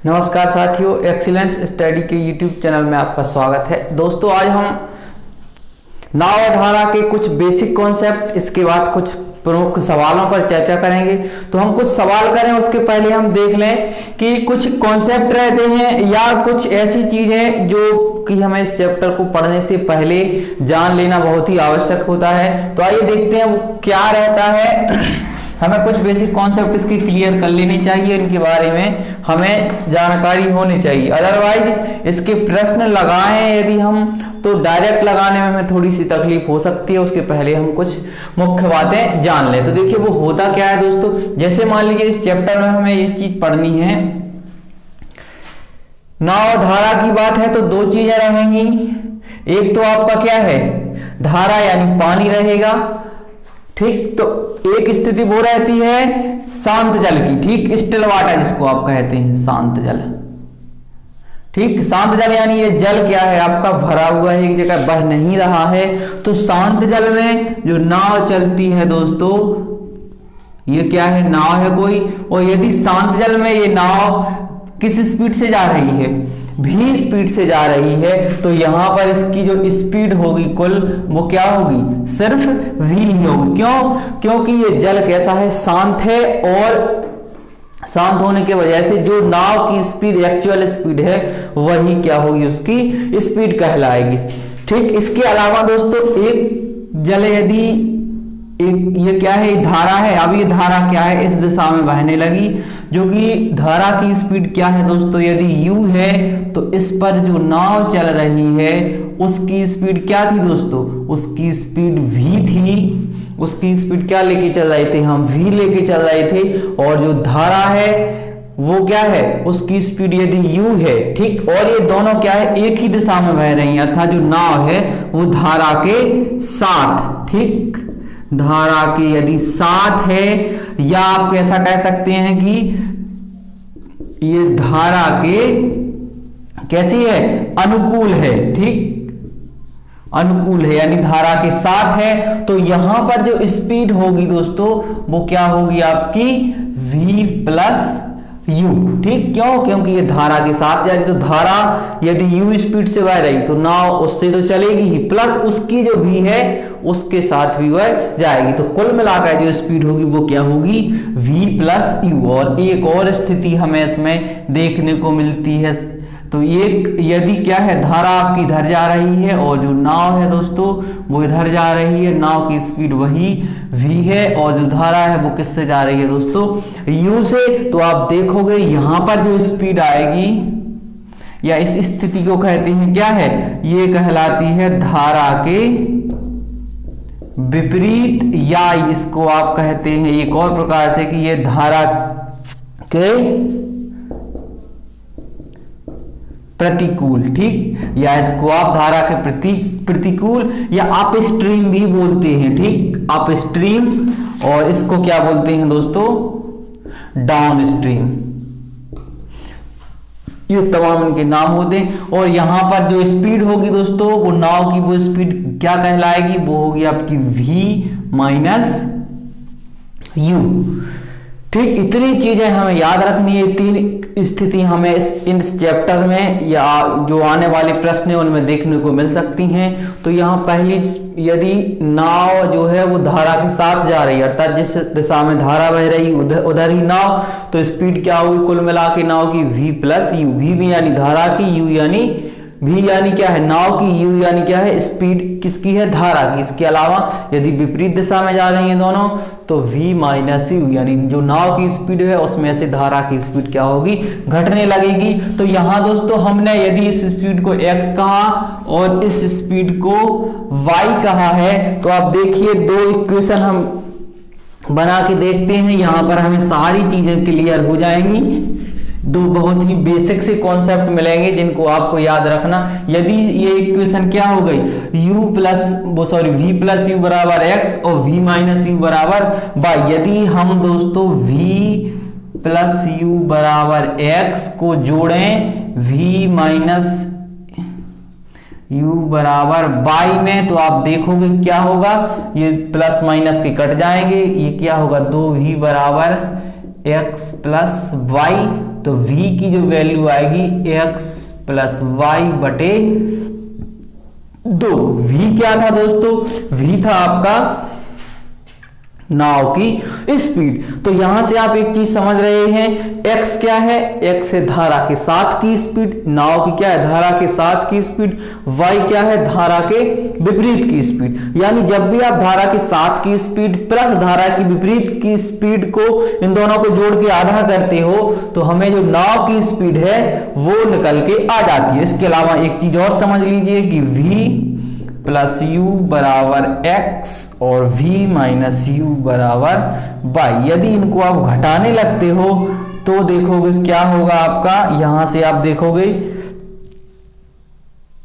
नमस्कार साथियों, excellence study के यूट्यूब चैनल में आपका स्वागत है। दोस्तों, आज हम नाव और धारा के कुछ बेसिक कॉन्सेप्ट, इसके बाद कुछ प्रमुख सवालों पर चर्चा करेंगे। तो हम कुछ सवाल करें उसके पहले हम देख लें कि कुछ कॉन्सेप्ट रहते हैं या कुछ ऐसी चीजें जो कि हमें इस चैप्टर को पढ़ने से पहले जान लेना बहुत ही आवश्यक होता है। तो आइए देखते हैं वो क्या रहता है। हमें कुछ बेसिक कॉन्सेप्ट इसके क्लियर कर लेनी चाहिए, इनके बारे में हमें जानकारी होनी चाहिए। अदरवाइज इसके प्रश्न लगाएं यदि हम तो डायरेक्ट लगाने में हमें थोड़ी सी तकलीफ हो सकती है। उसके पहले हम कुछ मुख्य बातें जान लें। तो देखिए वो होता क्या है दोस्तों, जैसे मान लीजिए इस चैप्टर में हमें ये चीज पढ़नी है, नाव धारा की बात है तो दो चीजें रहेंगी। एक तो आपका क्या है, धारा यानी पानी रहेगा, ठीक। तो एक स्थिति वो रहती है शांत जल की, ठीक, स्टिल वाटर जिसको आप कहते हैं, शांत जल, ठीक। शांत जल यानी ये जल क्या है, आपका भरा हुआ है, एक जगह बह नहीं रहा है। तो शांत जल में जो नाव चलती है दोस्तों, ये क्या है, नाव है कोई। और यदि शांत जल में ये नाव किस स्पीड से जा रही है, v स्पीड से जा रही है, तो यहां पर इसकी जो स्पीड होगी कुल, वो क्या होगी, सिर्फ v ही होगी। क्यों? क्योंकि ये जल कैसा है, शांत है, और शांत होने की वजह से जो नाव की स्पीड, एक्चुअल स्पीड है, वही क्या होगी, उसकी स्पीड कहलाएगी, ठीक। इसके अलावा दोस्तों एक जल यदि एक ये क्या है, धारा है। अब ये धारा क्या है, इस दिशा में बहने लगी, जो कि धारा की स्पीड क्या है दोस्तों, यदि u है तो इस पर जो नाव चल रही है उसकी स्पीड क्या थी दोस्तों, उसकी स्पीड v थी। उसकी स्पीड क्या लेके चल रहे थे, हम v लेके चल रहे थे। और जो धारा है वो क्या है, उसकी स्पीड यदि u है, ठीक। और ये दोनों क्या है, एक ही दिशा में बह रही है, अर्थात जो नाव है वो धारा के साथ, ठीक, धारा के यदि साथ है, या आप कैसा कह सकते हैं कि ये धारा के कैसी है, अनुकूल है, ठीक, अनुकूल है, यानी धारा के साथ है। तो यहां पर जो स्पीड होगी दोस्तों, वो क्या होगी आपकी, v प्लस u, ठीक। क्यों? क्योंकि ये धारा के साथ जा रही, तो धारा यदि u स्पीड से बह रही तो नाव उससे तो चलेगी ही, प्लस उसकी जो v है उसके साथ भी वह जाएगी। तो कुल मिलाकर जो स्पीड होगी वो क्या होगी, v प्लस u। और एक और स्थिति हमें इसमें देखने को मिलती है। तो एक यदि क्या है, धारा आपकी इधर जा रही है और जो नाव है दोस्तों वो इधर जा रही है, नाव की स्पीड वही v है, और जो धारा है वो किससे जा रही है दोस्तों, u से। तो आप देखोगे यहां पर जो स्पीड आएगी, या इस स्थिति को कहते हैं क्या है, ये कहलाती है धारा के विपरीत, या इसको आप कहते हैं एक और प्रकार से कि ये धारा के प्रतिकूल, ठीक। या इसको आप धारा के प्रतिकूल या अप स्ट्रीम भी बोलते हैं, ठीक, अप स्ट्रीम। और इसको क्या बोलते हैं दोस्तों, डाउन स्ट्रीम। ये तमाम इनके नाम होते हैं। और यहां पर जो स्पीड होगी दोस्तों, वो नाव की वो स्पीड क्या कहलाएगी, वो होगी आपकी v माइनस u, ठीक। इतनी चीजें हमें याद रखनी है। तीन स्थिति हमें इस चैप्टर में या जो आने वाले प्रश्न है उनमें देखने को मिल सकती हैं। तो यहाँ पहली, यदि नाव जो है वो धारा के साथ जा रही है, अर्थात जिस दिशा में धारा बह रही उधर ही नाव, तो स्पीड क्या होगी कुल मिला के नाव की v प्लस u। v भी यानी धारा की, u यानी v यानी क्या है, नाव की, u यानी क्या है, स्पीड किसकी है, धारा की। इसके अलावा यदि विपरीत दिशा में जा रही हैं दोनों, तो v माइनस u, यानी जो नाव की स्पीड है उसमें से धारा की स्पीड क्या होगी, घटने लगेगी। तो यहाँ दोस्तों हमने यदि इस स्पीड को x कहा और इस स्पीड को y कहा है, तो आप देखिए दो इक्वेशन हम बना के देखते हैं, यहाँ पर हमें सारी चीजें क्लियर हो जाएंगी। दो बहुत ही बेसिक से कॉन्सेप्ट मिलेंगे जिनको आपको याद रखना। यदि ये इक्वेशन क्या हो गई, v प्लस u बराबर x और v माइनस u बराबर y। यदि हम दोस्तों v प्लस u बराबर x को जोड़ें v माइनस u बराबर y में, तो आप देखोगे क्या होगा, ये प्लस माइनस के कट जाएंगे, ये क्या होगा, 2v बराबर x प्लस वाई, तो v की जो वैल्यू आएगी x प्लस वाई बटे 2। v क्या था दोस्तों? v था आपका नाव की स्पीड। तो यहां से आप एक चीज समझ रहे हैं, x क्या है? x है धारा के साथ की स्पीड, नाव की क्या है? धारा के साथ की स्पीड। y क्या है? धारा के विपरीत की स्पीड। यानी जब भी आप धारा के साथ की स्पीड प्लस धारा की विपरीत की स्पीड को, इन दोनों को जोड़ के आधा करते हो, तो हमें जो नाव की स्पीड है वो निकल के आ जाती है। इसके अलावा एक चीज और समझ लीजिए कि v प्लस यू बराबर x और v माइनस यू बराबर y। यदि इनको आप घटाने लगते हो तो देखोगे क्या होगा आपका, यहां से आप देखोगे,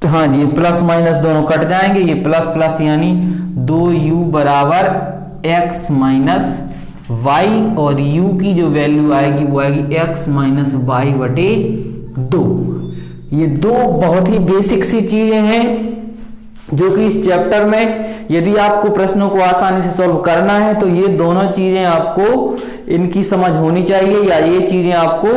हाँ जी, प्लस माइनस दोनों कट जाएंगे, ये प्लस प्लस यानी 2u बराबर x माइनस y, और u की जो वैल्यू आएगी वो आएगी x माइनस वाई बटे 2। ये दो बहुत ही बेसिक सी चीजें हैं जो कि इस चैप्टर में यदि आपको प्रश्नों को आसानी से सॉल्व करना है तो ये दोनों चीजें आपको इनकी समझ होनी चाहिए, या ये चीजें आपको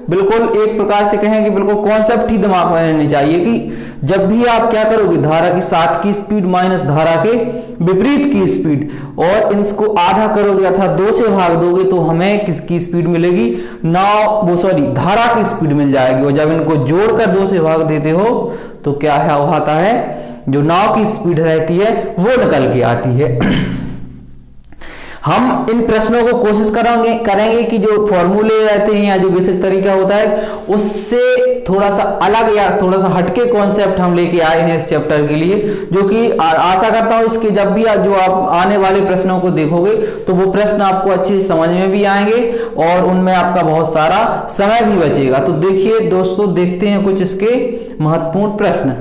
बिल्कुल एक प्रकार से कहें कि बिल्कुल कॉन्सेप्ट ही दिमाग में रहने चाहिए कि जब भी आप क्या करोगे, धारा के साथ की स्पीड माइनस धारा के विपरीत की स्पीड, और इसको आधा करोगे अर्थात 2 से भाग दोगे तो हमें किसकी स्पीड मिलेगी? धारा की स्पीड मिल जाएगी। और जब इनको जोड़कर 2 से भाग देते हो तो क्या है होता है, जो नाव की स्पीड रहती है वो निकल के आती है। हम इन प्रश्नों को कोशिश करेंगे कि जो फॉर्मूले रहते हैं या जो बेसिक तरीका होता है उससे थोड़ा सा अलग या थोड़ा सा हटके कॉन्सेप्ट हम लेके आए हैं इस चैप्टर के लिए, जो कि आशा करता हूं इसके जब भी आप आने वाले प्रश्नों को देखोगे तो वो प्रश्न आपको अच्छे से समझ में भी आएंगे और उनमें आपका बहुत सारा समय भी बचेगा। तो देखिए दोस्तों, देखते हैं कुछ इसके महत्वपूर्ण प्रश्न।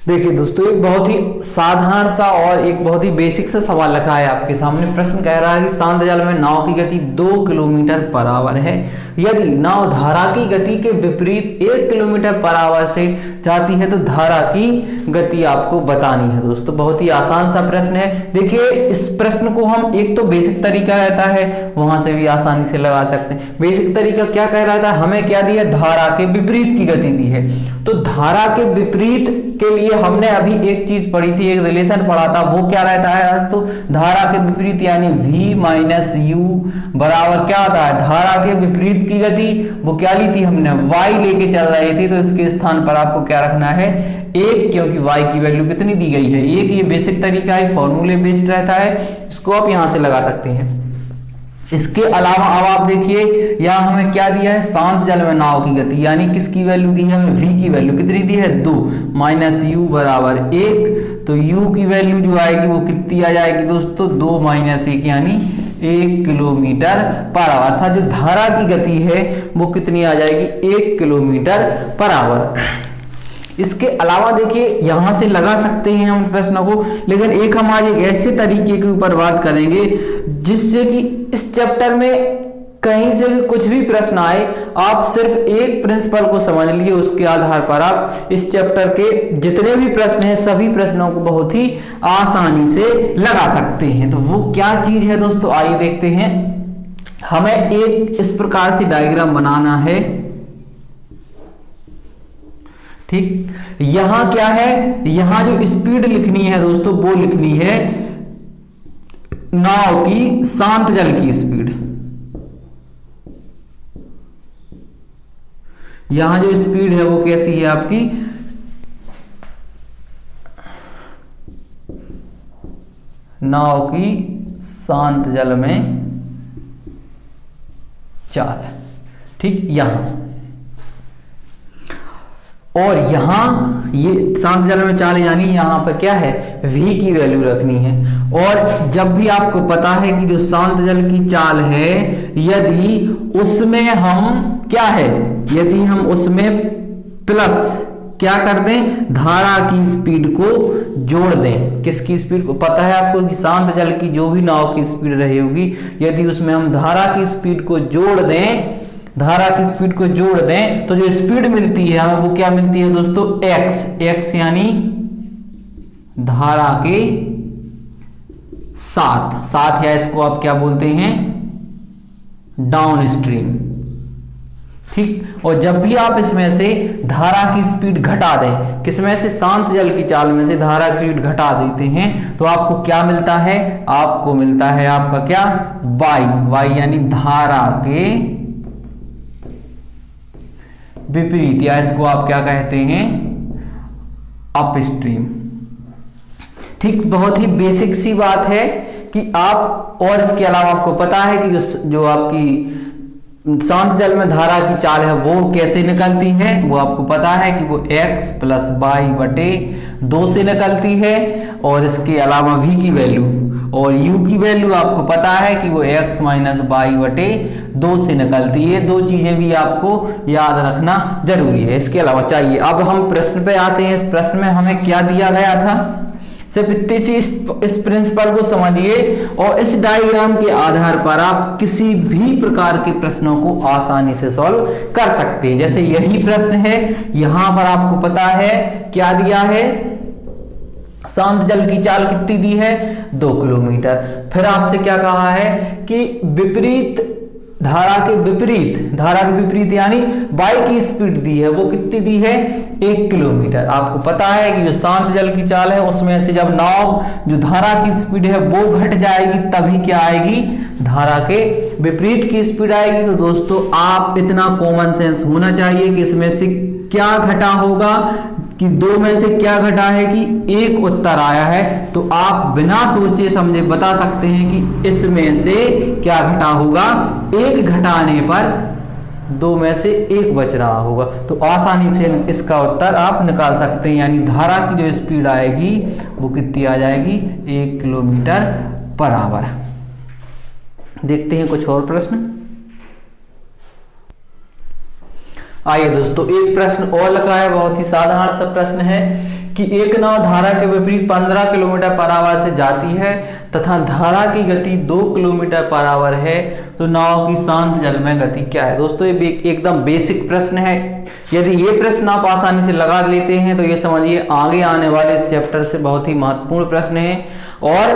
देखिए दोस्तों, एक बहुत ही साधारण सा और एक बहुत ही बेसिक सा सवाल रखा है आपके सामने। प्रश्न कह रहा है कि शांत जल में नाव की गति 2 किलोमीटर पर आवर है, यदि नाव धारा की गति के विपरीत 1 किलोमीटर पर आवर से जाती है तो धारा की गति आपको बतानी है। दोस्तों बहुत ही आसान सा प्रश्न है। देखिए इस प्रश्न को हम, एक तो बेसिक तरीका रहता है वहां से भी आसानी से लगा सकते हैं। बेसिक तरीका क्या कह रहा था, हमें क्या दिया, धारा के विपरीत की गति दी है। तो धारा के विपरीत के लिए हमने अभी एक चीज पढ़ी थी, एक रिलेशन पढ़ा था, वो क्या रहता है, तो धारा के विपरीत यानी v माइनस यू बराबर क्या होता है, धारा के विपरीत की गति, वो क्या ली थी हमने, y लेके चल रहे थे, तो इसके स्थान पर आपको क्या रखना है, 1, क्योंकि y की वैल्यू कितनी दी गई है, 1। ये बेसिक तरीका है, फॉर्मूले बेस्ड रहता है, इसको आप यहां से लगा सकते हैं। इसके अलावा अब आप देखिए यहां हमें क्या दिया है, शांत जल में नाव की गति, यानी किसकी वैल्यू दी है हमें, v की वैल्यू कितनी दी है, 2 माइनस यू बराबर 1। तो u की वैल्यू जो आएगी वो कितनी आ जाएगी दोस्तों, 2 माइनस 1 यानी 1 किलोमीटर पर आवर। अर्थात जो धारा की गति है वो कितनी आ जाएगी, 1 किलोमीटर पर आवर। इसके अलावा देखिए यहां से लगा सकते हैं हम प्रश्नों को, लेकिन एक हम आज एक ऐसे तरीके के ऊपर बात करेंगे जिससे कि इस चैप्टर में कहीं से भी कुछ भी प्रश्न आए, आप सिर्फ एक प्रिंसिपल को समझ लिए, उसके आधार पर आप इस चैप्टर के जितने भी प्रश्न हैं सभी प्रश्नों को बहुत ही आसानी से लगा सकते हैं। तो वो क्या चीज है दोस्तों, आइए देखते हैं। हमें एक इस प्रकार से डायग्राम बनाना है, ठीक। यहां क्या है, यहां जो स्पीड लिखनी है दोस्तों वो लिखनी है नाव की शांत जल की स्पीड। यहां जो स्पीड है वो कैसी है आपकी, नाव की शांत जल में चाल, ठीक। यहां और यहां ये शांत जल में चाल यानी यहां पर क्या है, v की वैल्यू रखनी है। और जब भी आपको पता है कि जो शांत जल की चाल है, यदि उसमें हम क्या है, यदि हम उसमें प्लस क्या कर दें, धारा की स्पीड को जोड़ दें। किसकी स्पीड को, पता है आपको कि शांत जल की जो भी नाव की स्पीड रही होगी, यदि उसमें हम धारा की स्पीड को जोड़ दें, धारा की स्पीड को जोड़ दें तो जो स्पीड मिलती है हमें वो क्या मिलती है दोस्तों, x यानी धारा के साथ या इसको आप क्या बोलते हैं, डाउन स्ट्रीम। ठीक, और जब भी आप इसमें से धारा की स्पीड घटा दें, किसमें से, शांत जल की चाल में से धारा की स्पीड घटा देते हैं, तो आपको क्या मिलता है, आपको मिलता है आपका क्या, वाई यानी धारा के विपरीत, या इसको आप क्या कहते हैं, अपस्ट्रीम। ठीक, बहुत ही बेसिक सी बात है कि आप, और इसके अलावा आपको पता है कि जो आपकी शांत जल में धारा की चाल है वो कैसे निकलती है, वो आपको पता है कि वो x + y/2 से निकलती है, और इसके अलावा v की वैल्यू और u की वैल्यू आपको पता है कि वो x - y/2 से निकलती है। दो चीजें भी आपको याद रखना जरूरी है। इसके अलावा चाहिए, अब हम प्रश्न पे आते हैं। इस प्रश्न में हमें क्या दिया गया था, सिर्फ इतनी सी इस प्रिंसिपल को समझिए, और इस डायग्राम के आधार पर आप किसी भी प्रकार के प्रश्नों को आसानी से सॉल्व कर सकते हैं। जैसे यही प्रश्न है, यहां पर आपको पता है क्या दिया है, शांत जल की चाल कितनी दी है, 2 किलोमीटर। फिर आपसे क्या कहा है कि विपरीत धारा के विपरीत यानी y की स्पीड दी है, वो कितनी दी है, 1 किलोमीटर। आपको पता है कि जो शांत जल की चाल है उसमें से जब नाव जो धारा की स्पीड है वो घट जाएगी, तभी क्या आएगी, धारा के विपरीत की स्पीड आएगी। तो दोस्तों आप इतना कॉमन सेंस होना चाहिए कि इसमें से क्या घटा होगा, कि 2 में से क्या घटा है, कि 1 उत्तर आया है। तो आप बिना सोचे समझे बता सकते हैं कि इसमें से क्या घटा होगा, 1 घटाने पर 2 में से 1 बच रहा होगा। तो आसानी से इसका उत्तर आप निकाल सकते हैं, यानी धारा की जो स्पीड आएगी वो कितनी आ जाएगी, 1 किलोमीटर पर आवर। देखते हैं कुछ और प्रश्न। आइए दोस्तों, एक प्रश्न और लगा है, बहुत ही साधारण सा प्रश्न है कि एक नाव धारा के विपरीत 15 किलोमीटर पर आवर से जाती है तथा धारा की गति 2 किलोमीटर पर आवर है, तो नाव की शांत जल में गति क्या है। दोस्तों ये एकदम बेसिक प्रश्न है। यदि ये प्रश्न आप आसानी से लगा लेते हैं तो ये समझिए आगे आने वाले इस चैप्टर से बहुत ही महत्वपूर्ण प्रश्न है, और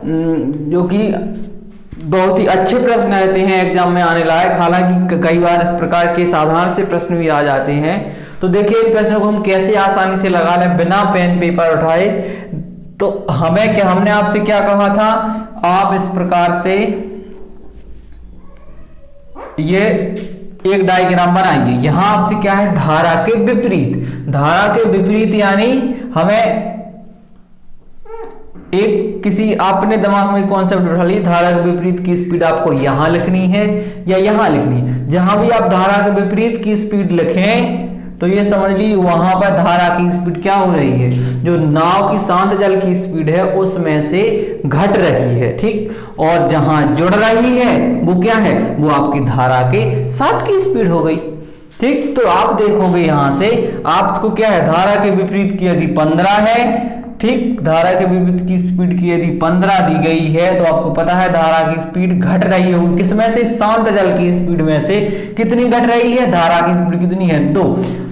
जो कि बहुत ही अच्छे प्रश्न रहते हैं एग्जाम में आने लायक। हालांकि कई बार इस प्रकार के साधारण से प्रश्न भी आ जाते हैं। तो देखिए प्रश्न को हम कैसे आसानी से लगा लें बिना पेन पेपर उठाए। तो हमने आपसे क्या कहा था, आप इस प्रकार से ये एक डायग्राम बनाइए। यहां आपसे क्या है, धारा के विपरीत यानी हमें किसी आपने दिमाग में कॉन्सेप्ट बिठा ली, धारा के विपरीत की स्पीड आपको यहां लिखनी है या यहां लिखनी है। जहां भी आप धारा के विपरीत की स्पीड लिखें तो ये समझ ली वहां पर धारा की स्पीड क्या हो रही है, जो नाव की शांत जल की स्पीड है उसमें से घट रही है। ठीक, और जहां जुड़ रही है वो क्या है, वो आपकी धारा के साथ की स्पीड हो गई। ठीक, तो आप देखोगे यहां से आपको क्या है, धारा के विपरीत की यदि 15 है, ठीक, धारा के विपरीत की स्पीड की यदि 15 दी गई है तो आपको पता है धारा की स्पीड घट रही होगी। किसमें से, शांत जल की स्पीड में से कितनी घट रही है, धारा की स्पीड कितनी है, 2।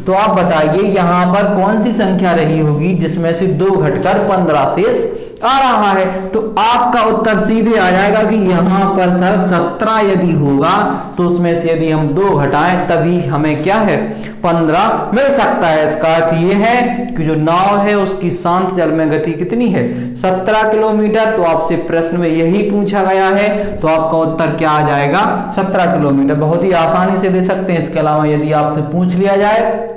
तो आप बताइए यहां पर कौन सी संख्या रही होगी जिसमें से 2 घटकर 15 शेष आ रहा है। तो आपका उत्तर सीधे आ जाएगा कि यहां पर सर 17 यदि होगा तो उसमें से यदि हम 2 घटाएं तभी हमें क्या है, 15 मिल सकता है। इसका अर्थ यह है कि जो नाव है उसकी शांत जल में गति कितनी है, 17 किलोमीटर। तो आपसे प्रश्न में यही पूछा गया है, तो आपका उत्तर क्या आ जाएगा, 17 किलोमीटर। बहुत ही आसानी से दे सकते हैं। इसके अलावा यदि आपसे पूछ लिया जाए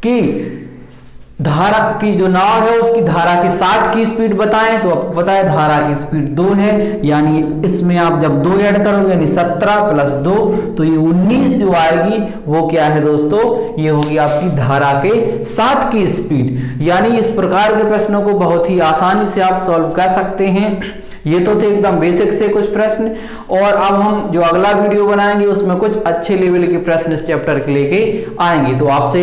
कि धारा की जो नाव है उसकी धारा के साथ की स्पीड बताएं, तो आपको पता है धारा की स्पीड 2 है, यानी इसमें आप जब 2 ऐड करोगे यानी 17 + 2 तो ये 19 जो आएगी वो क्या है दोस्तों, ये होगी आपकी धारा के साथ की स्पीड। यानी इस प्रकार के प्रश्नों को बहुत ही आसानी से आप सॉल्व कर सकते हैं। ये तो थे एकदम बेसिक से कुछ प्रश्न, और अब हम जो अगला वीडियो बनाएंगे उसमें कुछ अच्छे लेवल के प्रश्न इस चैप्टर के लेके आएंगे। तो आपसे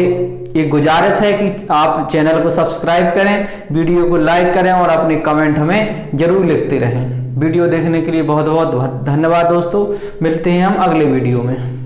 एक गुजारिश है कि आप चैनल को सब्सक्राइब करें, वीडियो को लाइक करें और अपने कमेंट हमें जरूर लिखते रहें। वीडियो देखने के लिए बहुत बहुत धन्यवाद दोस्तों। मिलते हैं हम अगले वीडियो में।